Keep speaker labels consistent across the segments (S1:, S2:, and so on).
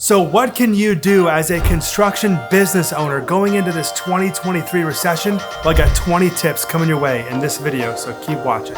S1: So what can you do as a construction business owner going into this 2023 recession? Well, I got 20 tips coming your way in this video, so keep watching.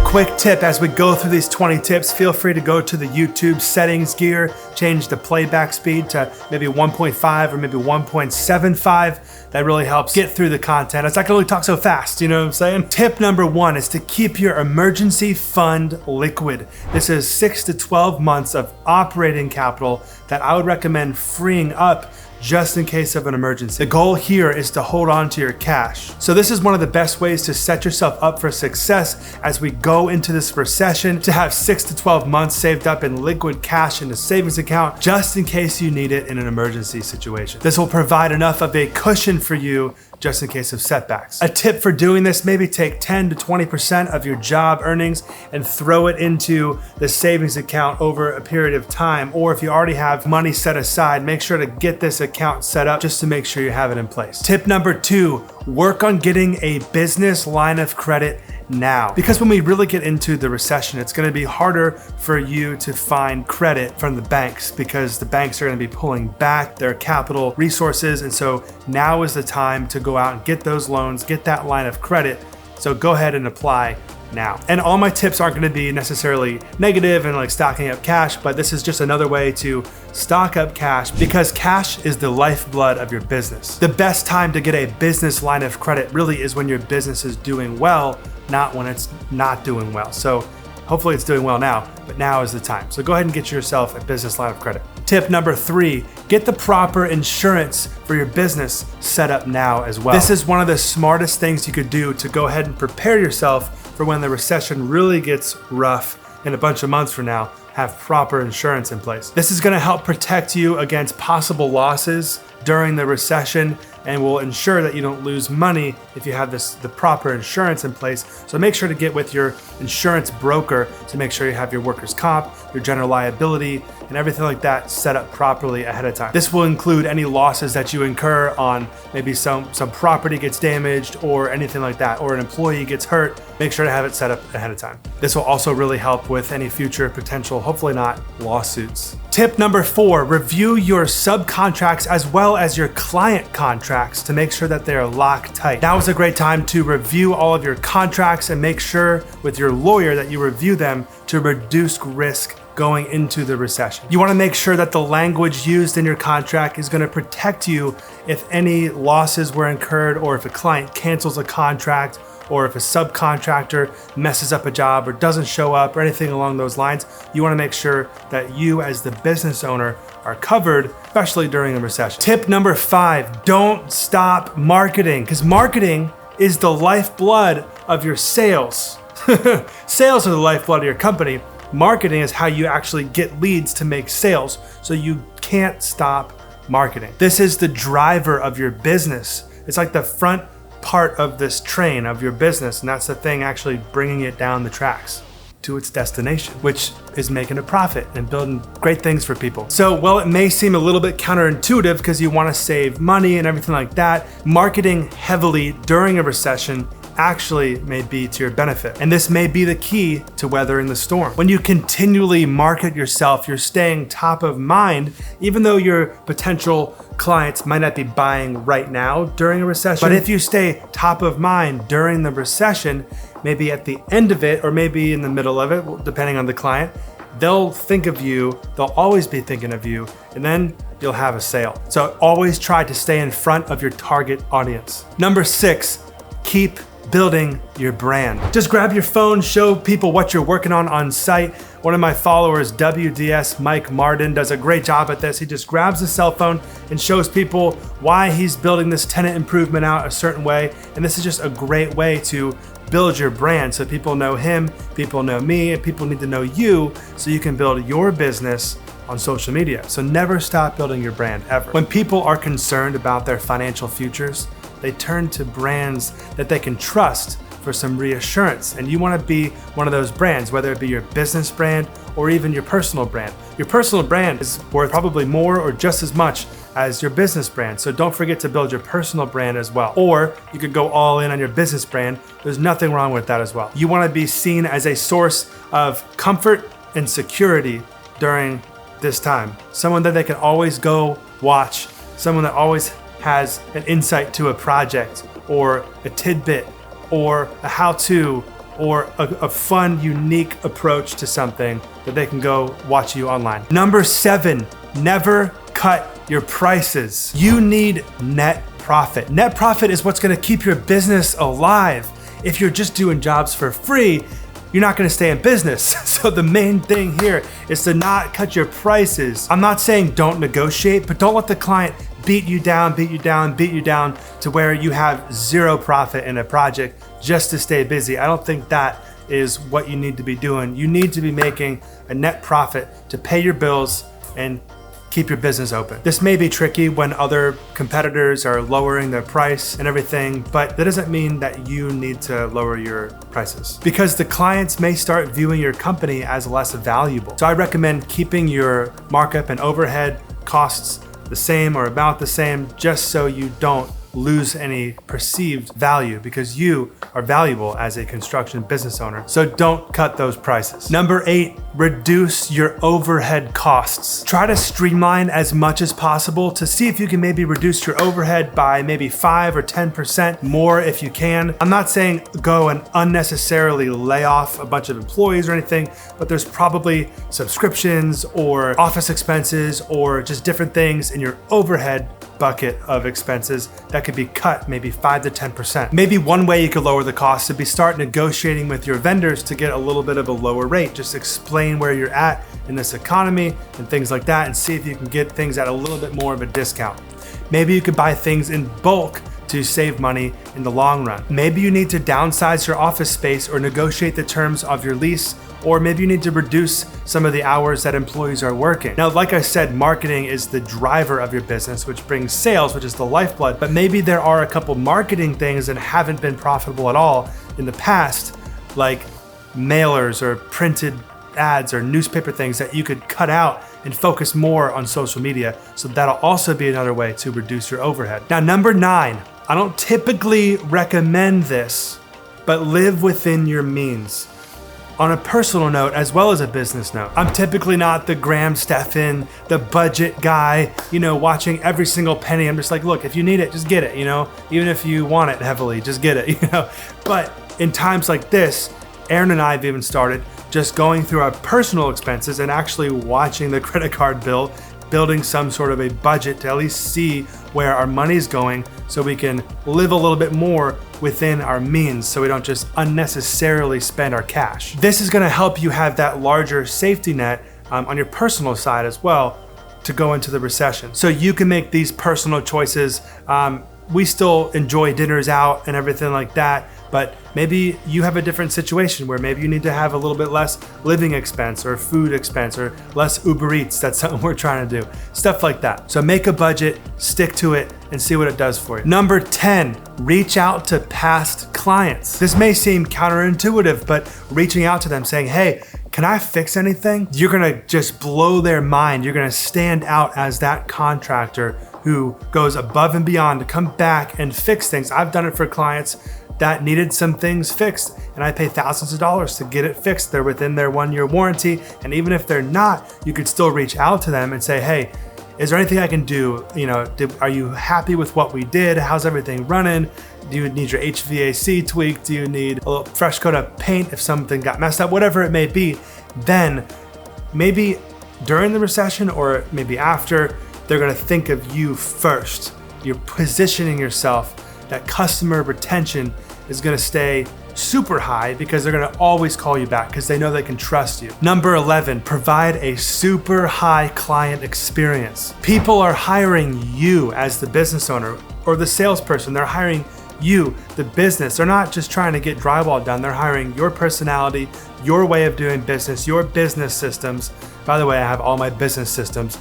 S1: Quick tip, as we go through these 20 tips, feel free to go to the YouTube settings gear, change the playback speed to maybe 1.5 or maybe 1.75. That really helps get through the content. It's not gonna really talk so fast, you know what I'm saying? Tip number 1 is to keep your emergency fund liquid. This is 6 to 12 months of operating capital that I would recommend freeing up just in case of an emergency. The goal here is to hold on to your cash. So this is one of the best ways to set yourself up for success as we go into this recession, to have 6 to 12 months saved up in liquid cash in a savings account just in case you need it in an emergency situation. This will provide enough of a cushion for you just in case of setbacks. A tip for doing this, maybe take 10 to 20% of your job earnings and throw it into the savings account over a period of time. Or if you already have money set aside, make sure to get this account set up just to make sure you have it in place. Tip number 2, work on getting a business line of credit now. Because when we really get into the recession, it's gonna be harder for you to find credit from the banks because the banks are gonna be pulling back their capital resources. And so now is the time to go out and get those loans, get that line of credit. So go ahead and apply now. And all my tips aren't gonna be necessarily negative and like stocking up cash, but this is just another way to stock up cash because cash is the lifeblood of your business. The best time to get a business line of credit really is when your business is doing well, not when it's not doing well. So hopefully it's doing well now, but now is the time. So go ahead and get yourself a business line of credit. Tip number 3, get the proper insurance for your business set up now as well. This is one of the smartest things you could do to go ahead and prepare yourself for when the recession really gets rough in a bunch of months from now. Have proper insurance in place. This is gonna help protect you against possible losses during the recession and will ensure that you don't lose money if you have the proper insurance in place. So make sure to get with your insurance broker to make sure you have your workers' comp, your general liability, and everything like that set up properly ahead of time. This will include any losses that you incur on maybe some property gets damaged or anything like that, or an employee gets hurt. Make sure to have it set up ahead of time. This will also really help with any future potential, hopefully not, lawsuits. Tip number 4, review your subcontracts as well as your client contracts to make sure that they are locked tight. Now is a great time to review all of your contracts and make sure with your lawyer that you review them to reduce risk going into the recession. You wanna make sure that the language used in your contract is gonna protect you if any losses were incurred, or if a client cancels a contract, or if a subcontractor messes up a job or doesn't show up or anything along those lines. You wanna make sure that you as the business owner are covered, especially during a recession. Tip number 5, don't stop marketing, because marketing is the lifeblood of your sales. Sales are the lifeblood of your company. Marketing is how you actually get leads to make sales, so you can't stop marketing. This is the driver of your business. It's like the front part of this train of your business, and that's the thing actually bringing it down the tracks to its destination, which is making a profit and building great things for people. So while it may seem a little bit counterintuitive because you want to save money and everything like that, marketing heavily during a recession actually may be to your benefit. And this may be the key to weathering the storm. When you continually market yourself, you're staying top of mind, even though your potential clients might not be buying right now during a recession. But if you stay top of mind during the recession, maybe at the end of it, or maybe in the middle of it, depending on the client, they'll think of you, they'll always be thinking of you, and then you'll have a sale. So always try to stay in front of your target audience. Number 6, keep building your brand. Just grab your phone, show people what you're working on site. One of my followers, WDS Mike Martin, does a great job at this. He just grabs a cell phone and shows people why he's building this tenant improvement out a certain way. And this is just a great way to build your brand so people know him, people know me, and people need to know you so you can build your business on social media. So never stop building your brand, ever. When people are concerned about their financial futures, they turn to brands that they can trust for some reassurance. And you wanna be one of those brands, whether it be your business brand or even your personal brand. Your personal brand is worth probably more or just as much as your business brand. So don't forget to build your personal brand as well. Or you could go all in on your business brand. There's nothing wrong with that as well. You want to be seen as a source of comfort and security during this time. Someone that they can always go watch, someone that always has an insight to a project or a tidbit or a how-to or a fun, unique approach to something that they can go watch you online. Number 7, never cut your prices. You need net profit. Net profit is what's gonna keep your business alive. If you're just doing jobs for free, you're not gonna stay in business. So the main thing here is to not cut your prices. I'm not saying don't negotiate, but don't let the client beat you down to where you have zero profit in a project just to stay busy. I don't think that is what you need to be doing. You need to be making a net profit to pay your bills and keep your business open. This may be tricky when other competitors are lowering their price and everything, but that doesn't mean that you need to lower your prices because the clients may start viewing your company as less valuable. So I recommend keeping your markup and overhead costs the same or about the same, just so you don't lose any perceived value, because you are valuable as a construction business owner. So don't cut those prices. Number 8, reduce your overhead costs. Try to streamline as much as possible to see if you can maybe reduce your overhead by maybe 5 or 10% more if you can. I'm not saying go and unnecessarily lay off a bunch of employees or anything, but there's probably subscriptions or office expenses or just different things in your overhead bucket of expenses that could be cut maybe 5 to 10%. Maybe one way you could lower the cost would be start negotiating with your vendors to get a little bit of a lower rate. Just explain where you're at in this economy and things like that and see if you can get things at a little bit more of a discount. Maybe you could buy things in bulk to save money in the long run. Maybe you need to downsize your office space or negotiate the terms of your lease, or maybe you need to reduce some of the hours that employees are working. Now, like I said, marketing is the driver of your business, which brings sales, which is the lifeblood, but maybe there are a couple marketing things that haven't been profitable at all in the past, like mailers or printed ads or newspaper things that you could cut out and focus more on social media. So that'll also be another way to reduce your overhead. Now, number 9, I don't typically recommend this, but live within your means. On a personal note, as well as a business note. I'm typically not the Graham Stephan, the budget guy, watching every single penny. I'm just like, look, if you need it, just get it, even if you want it heavily, just get it, But in times like this, Aaron and I have even started just going through our personal expenses and actually watching the credit card bill, building some sort of a budget to at least see where our money's going so we can live a little bit more within our means so we don't just unnecessarily spend our cash. This is gonna help you have that larger safety net on your personal side as well to go into the recession. So you can make these personal choices. We still enjoy dinners out and everything like that, but maybe you have a different situation where maybe you need to have a little bit less living expense or food expense or less Uber Eats. That's something we're trying to do. Stuff like that. So make a budget, stick to it, and see what it does for you. Number 10, reach out to past clients. This may seem counterintuitive, but reaching out to them saying, hey, can I fix anything? You're gonna just blow their mind. You're gonna stand out as that contractor who goes above and beyond to come back and fix things. I've done it for clients that needed some things fixed, and I pay thousands of dollars to get it fixed. They're within their 1-year warranty, and even if they're not, you could still reach out to them and say, hey, is there anything I can do? Are you happy with what we did? How's everything running? Do you need your HVAC tweaked? Do you need a little fresh coat of paint if something got messed up? Whatever it may be, then maybe during the recession or maybe after, they're gonna think of you first. You're positioning yourself. That customer retention is gonna stay super high because they're gonna always call you back because they know they can trust you. Number 11, provide a super high client experience. People are hiring you as the business owner or the salesperson. They're hiring you, the business. They're not just trying to get drywall done. They're hiring your personality, your way of doing business, your business systems. By the way, I have all my business systems.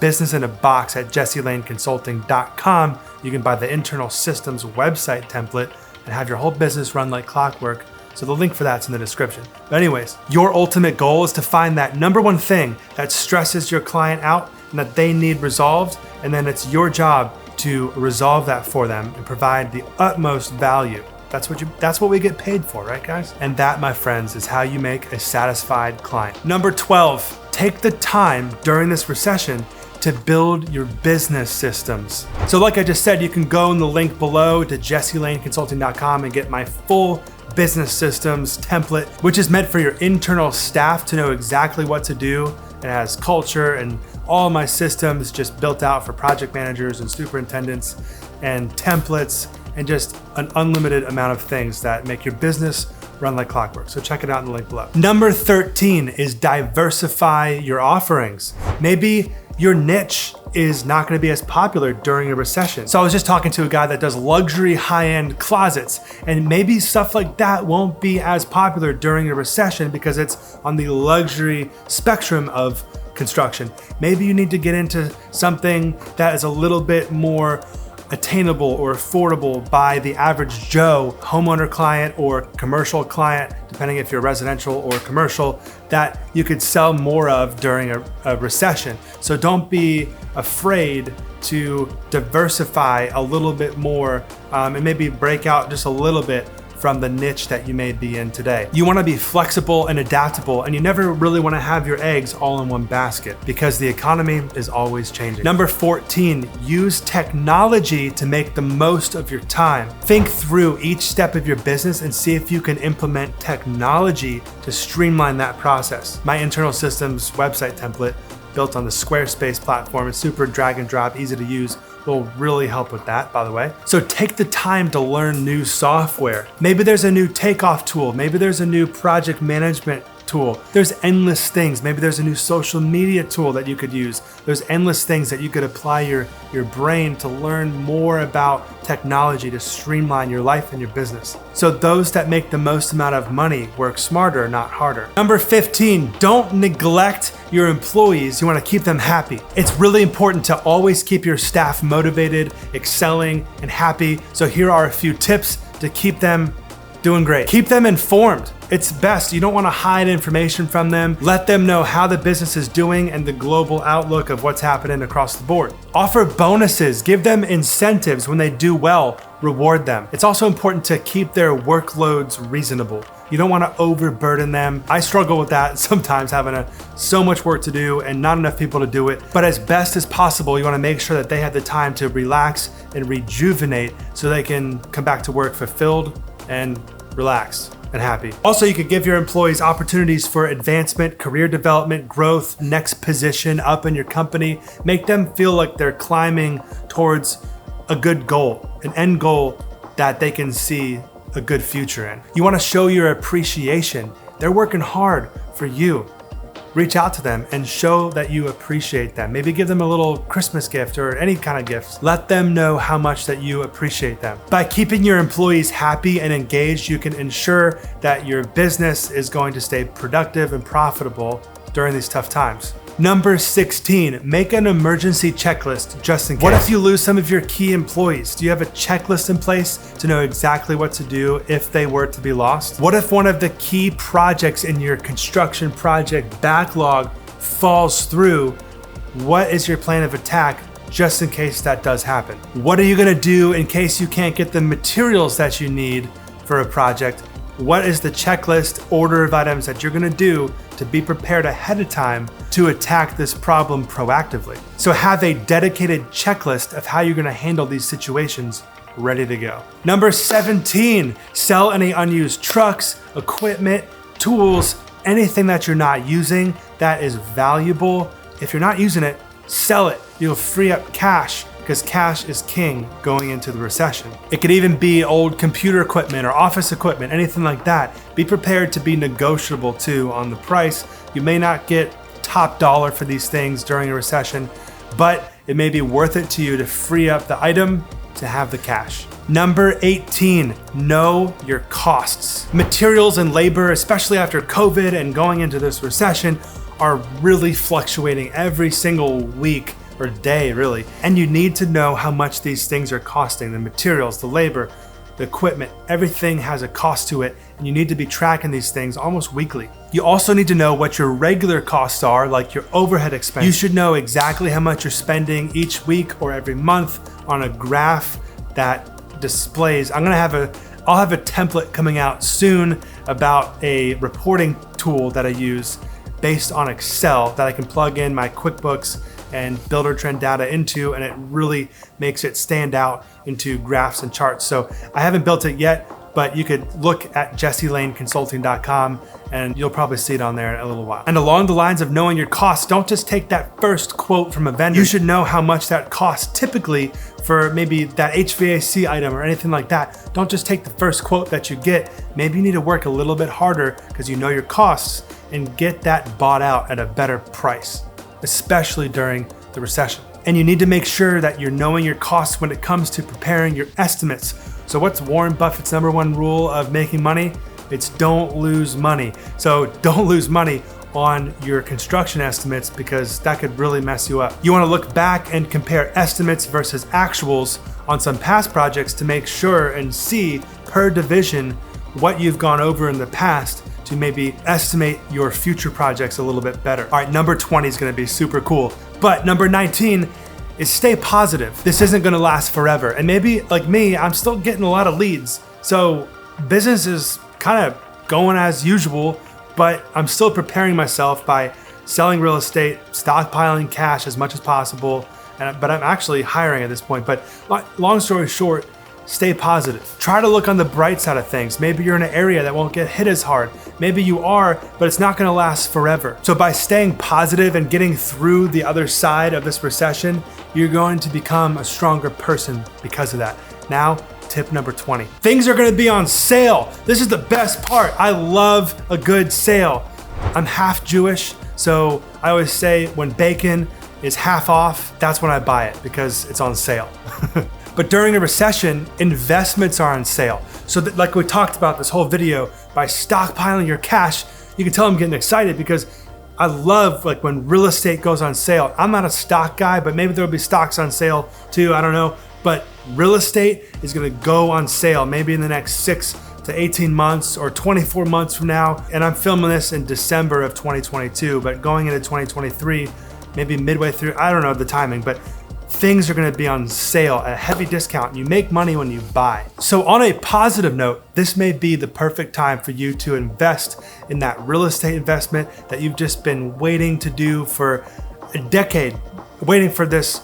S1: Business in a box at jesselaneconsulting.com. You can buy the internal systems website template and have your whole business run like clockwork. So the link for that's in the description. But anyways, your ultimate goal is to find that number one thing that stresses your client out and that they need resolved, and then it's your job to resolve that for them and provide the utmost value. That's what we get paid for, right, guys? And that, my friends, is how you make a satisfied client. Number 12, take the time during this recession to build your business systems. So like I just said, you can go in the link below to jesselaneconsulting.com and get my full business systems template, which is meant for your internal staff to know exactly what to do. It has culture and all my systems just built out for project managers and superintendents and templates and just an unlimited amount of things that make your business run like clockwork. So check it out in the link below. Number 13 is diversify your offerings. Maybe your niche is not going to be as popular during a recession. So I was just talking to a guy that does luxury high-end closets, and maybe stuff like that won't be as popular during a recession because it's on the luxury spectrum of construction. Maybe you need to get into something that is a little bit more attainable or affordable by the average Joe homeowner client or commercial client, depending if you're residential or commercial, that you could sell more of during a recession. So don't be afraid to diversify a little bit more and maybe break out just a little bit from the niche that you may be in today. You want to be flexible and adaptable, and you never really want to have your eggs all in one basket because the economy is always changing. Number 14, use technology to make the most of your time. Think through each step of your business and see if you can implement technology to streamline that process. My internal systems website template built on the Squarespace platform is super drag and drop, easy to use, will really help with that, by the way. So take the time to learn new software. Maybe there's a new takeoff tool. Maybe there's a new project management tool. There's endless things. Maybe there's a new social media tool that you could use. There's endless things that you could apply your brain to learn more about technology to streamline your life and your business. So those that make the most amount of money work smarter, not harder. Number 15, don't neglect your employees. You want to keep them happy. It's really important to always keep your staff motivated, excelling, and happy. So here are a few tips to keep them doing great. Keep them informed. It's best. You don't want to hide information from them. Let them know how the business is doing and the global outlook of what's happening across the board. Offer bonuses. Give them incentives when they do well. Reward them. It's also important to keep their workloads reasonable. You don't want to overburden them. I struggle with that sometimes, having so much work to do and not enough people to do it. But as best as possible, you want to make sure that they have the time to relax and rejuvenate so they can come back to work fulfilled and relaxed and happy. Also, you could give your employees opportunities for advancement, career development, growth, next position up in your company. Make them feel like they're climbing towards a good goal, an end goal that they can see a good future in. You want to show your appreciation. They're working hard for you. Reach out to them and show that you appreciate them. Maybe give them a little Christmas gift or any kind of gift. Let them know how much that you appreciate them. By keeping your employees happy and engaged, you can ensure that your business is going to stay productive and profitable during these tough times. Number 16, make an emergency checklist just in case. What if you lose some of your key employees? Do you have a checklist in place to know exactly what to do if they were to be lost? What if one of the key projects in your construction project backlog falls through? What is your plan of attack just in case that does happen? What are you gonna do in case you can't get the materials that you need for a project? What is the checklist order of items that you're gonna do to be prepared ahead of time to attack this problem proactively? So have a dedicated checklist of how you're gonna handle these situations ready to go. Number 17, sell any unused trucks, equipment, tools, anything that you're not using that is valuable. If you're not using it, sell it. You'll free up cash, because cash is king going into the recession. It could even be old computer equipment or office equipment, anything like that. Be prepared to be negotiable too on the price. You may not get top dollar for these things during a recession, but it may be worth it to you to free up the item to have the cash. Number 18, know your costs. Materials and labor, especially after COVID and going into this recession, are really fluctuating every single week or day, really. And you need to know how much these things are costing, the materials, the labor, the equipment, everything has a cost to it, and you need to be tracking these things almost weekly. You also need to know what your regular costs are, like your overhead expense. You should know exactly how much you're spending each week or every month on a graph that displays. I'll have a template coming out soon about a reporting tool that I use based on Excel that I can plug in my QuickBooks and builder trend data into, and it really makes it stand out into graphs and charts. So I haven't built it yet, but you could look at jesselaneconsulting.com and you'll probably see it on there in a little while. And along the lines of knowing your costs, don't just take that first quote from a vendor. You should know how much that costs typically for maybe that HVAC item or anything like that. Don't just take the first quote that you get. Maybe you need to work a little bit harder because you know your costs and get that bought out at a better price, especially during the recession. And you need to make sure that you're knowing your costs when it comes to preparing your estimates. So what's Warren Buffett's #1 rule of making money? It's don't lose money. So don't lose money on your construction estimates because that could really mess you up. You want to look back and compare estimates versus actuals on some past projects to make sure and see per division what you've gone over in the past to maybe estimate your future projects a little bit better. All right, number 20 is going to be super cool. But number 19 is stay positive. This isn't going to last forever. And maybe like me, I'm still getting a lot of leads. So business is kind of going as usual, but I'm still preparing myself by selling real estate, stockpiling cash as much as possible. But I'm actually hiring at this point. But long story short, stay positive. Try to look on the bright side of things. Maybe you're in an area that won't get hit as hard. Maybe you are, but it's not gonna last forever. So by staying positive and getting through the other side of this recession, you're going to become a stronger person because of that. Now, tip number 20. Things are gonna be on sale. This is the best part. I love a good sale. I'm half Jewish, so I always say when bacon is half off, that's when I buy it because it's on sale. But during a recession, investments are on sale. So that, like we talked about this whole video, by stockpiling your cash, you can tell I'm getting excited because I love like when real estate goes on sale. I'm not a stock guy, but maybe there'll be stocks on sale too, I don't know. But real estate is gonna go on sale maybe in the next 6 to 18 months or 24 months from now. And I'm filming this in December of 2022, but going into 2023, maybe midway through, I don't know the timing, but things are gonna be on sale at a heavy discount. You make money when you buy. So on a positive note, this may be the perfect time for you to invest in that real estate investment that you've just been waiting to do for a decade, waiting for this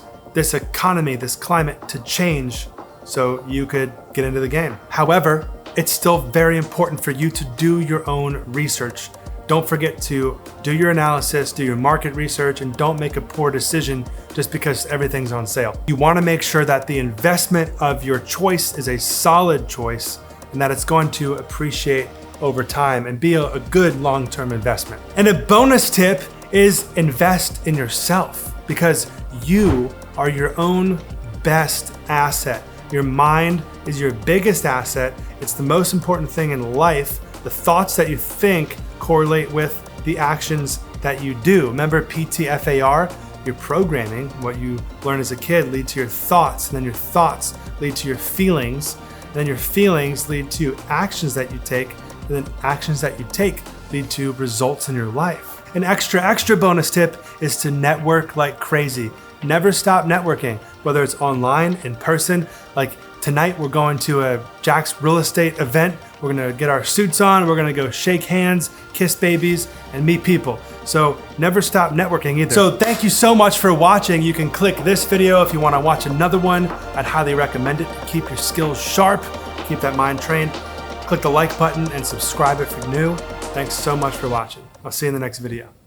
S1: economy, this climate to change so you could get into the game. However, it's still very important for you to do your own research. Don't forget to do your analysis, do your market research, and don't make a poor decision just because everything's on sale. You want to make sure that the investment of your choice is a solid choice and that it's going to appreciate over time and be a good long-term investment. And a bonus tip is invest in yourself because you are your own best asset. Your mind is your biggest asset. It's the most important thing in life. The thoughts that you think correlate with the actions that you do. Remember PTFAR? Your programming, what you learn as a kid, lead to your thoughts, and then your thoughts lead to your feelings, and then your feelings lead to actions that you take, and then actions that you take lead to results in your life. An extra bonus tip is to network like crazy. Never stop networking, whether it's online, in person. Like tonight, we're going to a Jack's real estate event. We're gonna get our suits on, we're gonna go shake hands, kiss babies, and meet people. So never stop networking either. So thank you so much for watching. You can click this video if you wanna watch another one. I'd highly recommend it. Keep your skills sharp, keep that mind trained. Click the like button and subscribe if you're new. Thanks so much for watching. I'll see you in the next video.